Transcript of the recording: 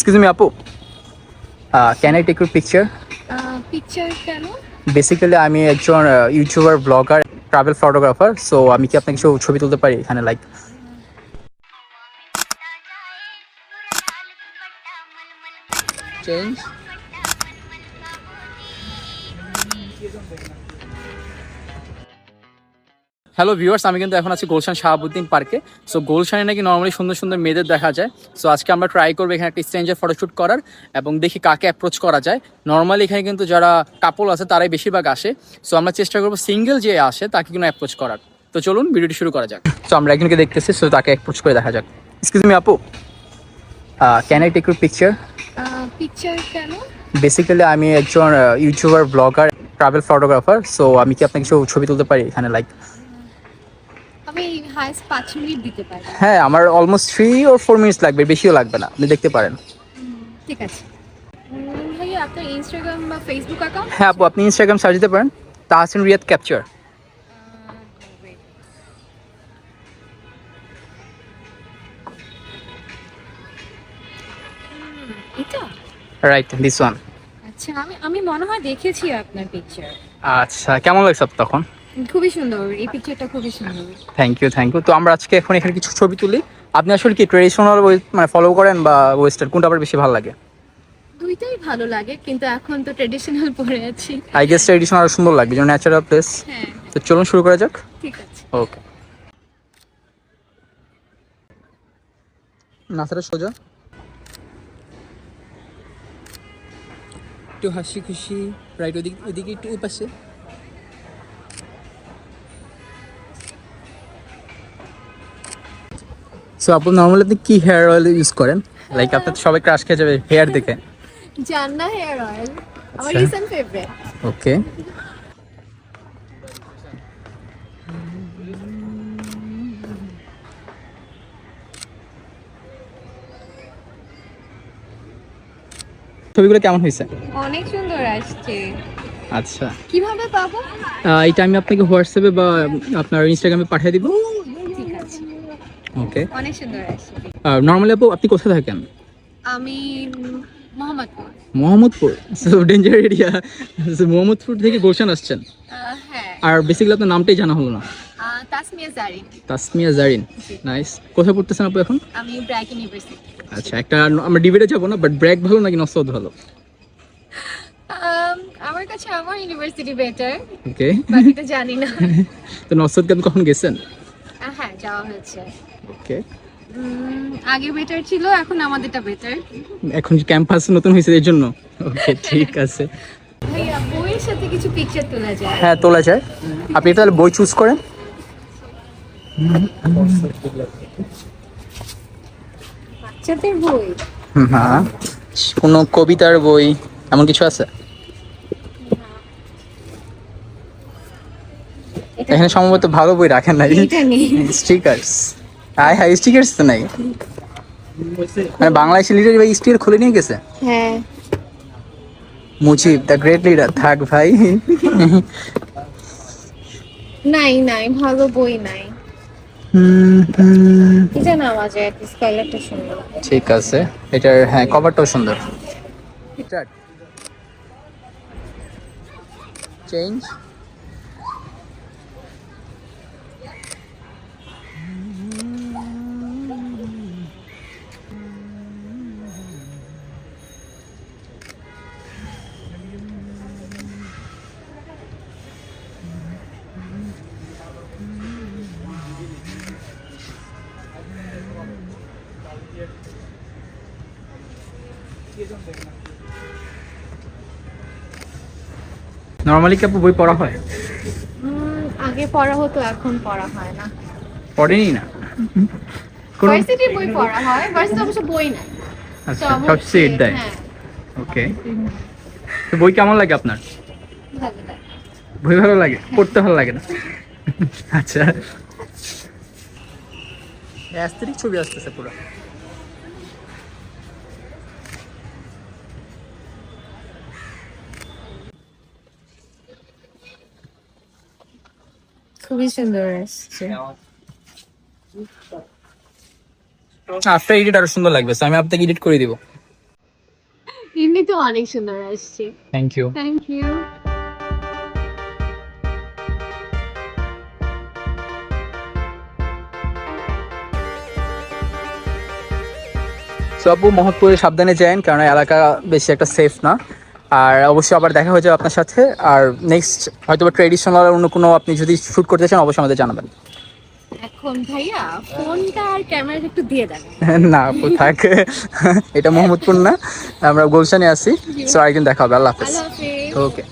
Excuse me, Apu. Can I take your picture? Picture কেন? Basically আমি একজন YouTuber blogger travel photographer, so আমি কি আপনাকে কিছু ছবি তুলতে পারি এখানে লাইক? চেঞ্জ। হ্যালো ভিউয়ার্স, আমি কিন্তু এখন আছি গুলশান শাহাবুদ্দিন পার্কে। সো গুলশানে নাকি নর্মালি সুন্দর সুন্দর মেয়েদের দেখা যায়। সো আজকে আমরা ট্রাই করবো এখানে একটা স্ট্রেঞ্জের ফটোশ্যুট করার এবং দেখি কাকে অ্যাপ্রোচ করা যায়। নর্মালি এখানে কিন্তু যারা কাপল আছে তারাই বেশিরভাগ আসে। সো আমরা চেষ্টা করবো সিঙ্গেল যে আসে তাকে কিন্তু অ্যাপ্রোচ করার। তো চলুন ভিডিওটি শুরু করা যাক। সো আমরা একজনকে দেখতেছি, সো তাকে অ্যাপ্রোচ করে দেখা যাক। এক্সকিউজ মি আপু, can I take your picture? Picture কেন? বেসিক্যালি আমি একজন YouTuber blogger travel photographer, so আমি কি আপনাকে কিছু ছবি তুলতে পারি এখানে লাইক? আমি হাইস্ট 5 মিনিট দিতে পারি। হ্যাঁ, আমার অলমোস্ট 3 or 4 মিনিটস লাগবে, বেশিও লাগবে না, আপনি দেখতে পারেন। ঠিক আছে। ভাইয়া আপনার ইনস্টাগ্রাম বা ফেসবুক অ্যাকাউন্ট? হ্যাঁ আপু, আপনি ইনস্টাগ্রাম সার্চ দিতে পারেন, তাহসিন রিয়াদ ক্যাপচার। এটা? Right, this one. আচ্ছা, আমি মনে হয় দেখেছি আপনার পিকচার। আচ্ছা, কেমন লাগছে আপনার তখন? খুবই সুন্দর, এই পিকচারটা খুবই সুন্দর। Thank you. তো আমরা আজকে এখন এখানে কিছু ছবি তুলি। আপনি আসলে কি ট্রেডিশনাল মানে ফলো করেন বা ওয়েস্টার্ন, কোনটা আবার বেশি ভালো লাগে? দুইটাই ভালো লাগে, কিন্তু এখন তো ট্রেডিশনাল পরে আছি। আই গেস ট্রেডিশনাল আরো সুন্দর লাগবে, যেন ন্যাচারাল প্লেস। হ্যাঁ, তো চলুন শুরু করা যাক। ঠিক আছে। ওকে, মাথাটা সোজা, একটু হাসি খুশি, রাইট ওদিকে ওদিকে একটু পাশে। সো আপনি নর্মালি আপনি কি হেয়ার অয়েল ইউজ করেন? লাইক আপনার তো সবাই ক্রাশ খেয়ে যাবে হেয়ার দেখে। জান্নাত হেয়ার অয়েল আমার আচ্ছা। Recent favourite. ওকে, ছবিগুলো কেমন হয়েছে? অনেক সুন্দর আসছে। আচ্ছা, কিভাবে পাবো? এটা আমি আপনাকে হোয়াটসঅ্যাপে বা আপনার ইনস্টাগ্রামে পাঠিয়ে দিব। ঠিক আছে। ওকে। অনেক সুন্দর আসছে। নর্মালি আপু আপনি কোথায় থাকেন? আমি Mohammadpur. Mohammadpur, so danger area. Mohammadpur থেকে গুলশান আসছেন, হ্যাঁ। আর বেসিক্যালি আপনার নামটাই জানা হলো না। তাসমিয়া জারিন। তাসমিয়া জারিন, নাইস। কোথায় পড়তেছেন আপু এখন? আমি ব্র্যাক ইউনিভার্সিটি। আচ্ছা, একটা আমরা ডিবেটে যাবো না, বাট ব্র্যাক ভালো নাকি নসদ ভালো? আমার কাছে আমার ইউনিভার্সিটি বেটার, ওকে। বাকিটা জানি না। তো নসদকে আপনি কখন গেছেন? হ্যাঁ, যাওয়া হয়েছে। ওকে। আগে বেটার ছিল, এখন আমাদেরটা বেটার। এখন ক্যাম্পাস নতুন হয়েছে এর জন্য। ওকে, ঠিক আছে। ভাইয়া বইয়ের সাথে কিছু পিকচার তোলা যায়? হ্যাঁ, তোলা যায়। আপনি তাহলে বই চুজ করেন। বাচ্চাদের বই? হ্যাঁ, কোনো কবিতার বই এমন কিছু আছে? এখানে সম্ভবত ভালো বই রাখেন নাই, এটা নেই। স্টিকার্স। হ্যাঁ, স্টিকার্স তো নাই, মানে বাংলাদেশের লিডার ভাই স্টিকার খুলে নিয়ে গেছে। হ্যাঁ, মুজিব দ্য গ্রেট লিডার, থাক ভাই। নাই ভালো বই নাই। এটা নেওয়া যায়, কালারটা সুন্দর। ঠিক আছে, এটার হ্যাঁ কভারটাও সুন্দর। চেঞ্জ। নর্মালি কি আপু বই পড়া হয়? আগে পড়া হতো, এখন পড়া হয় না। পড়েনি না কোনো? ভার্সিটির বই পড়া হয়, ভার্সিটি অবশ্য বই নাই। আচ্ছা, সব সিট দেয়। হ্যাঁ, ওকে। তো বই কেমন লাগে আপনার? ভালো লাগে। বই ভালো লাগে, পড়তে ভালো লাগে না? আচ্ছা, অ্যাস্থেটিক ছবি আসতেছে পুরো। খুবই সুন্দর আসছে। আফটার এডিট আরো সুন্দর লাগবে, so আমি আপনাকে এডিট করে দিব। এমনিতে অনেক সুন্দর আসছে। Thank you. Thank you. So আপু মোহাম্মদপুরে সাবধানে যান, কারণ এলাকা বেশি একটা সেফ না। আর অবশ্যই আবার দেখা হয়ে যাবে আপনার সাথে। আর নেক্সট হয়তো বা ট্রেডিশনাল অন্য কোনো আপনি যদি শ্যুট করতে চান অবশ্যই আমাদের জানাবেন। এখন ভাইয়া ফোনটা আর ক্যামেরাটা একটু দিয়ে দেন। না আপু থাক, এটা মোহাম্মদপুর না, আমরা গুলশানে আছি। সো একদিন দেখা হবে। আল্লাহ হাফেজ। আল্লাহ হাফেজ। ওকে।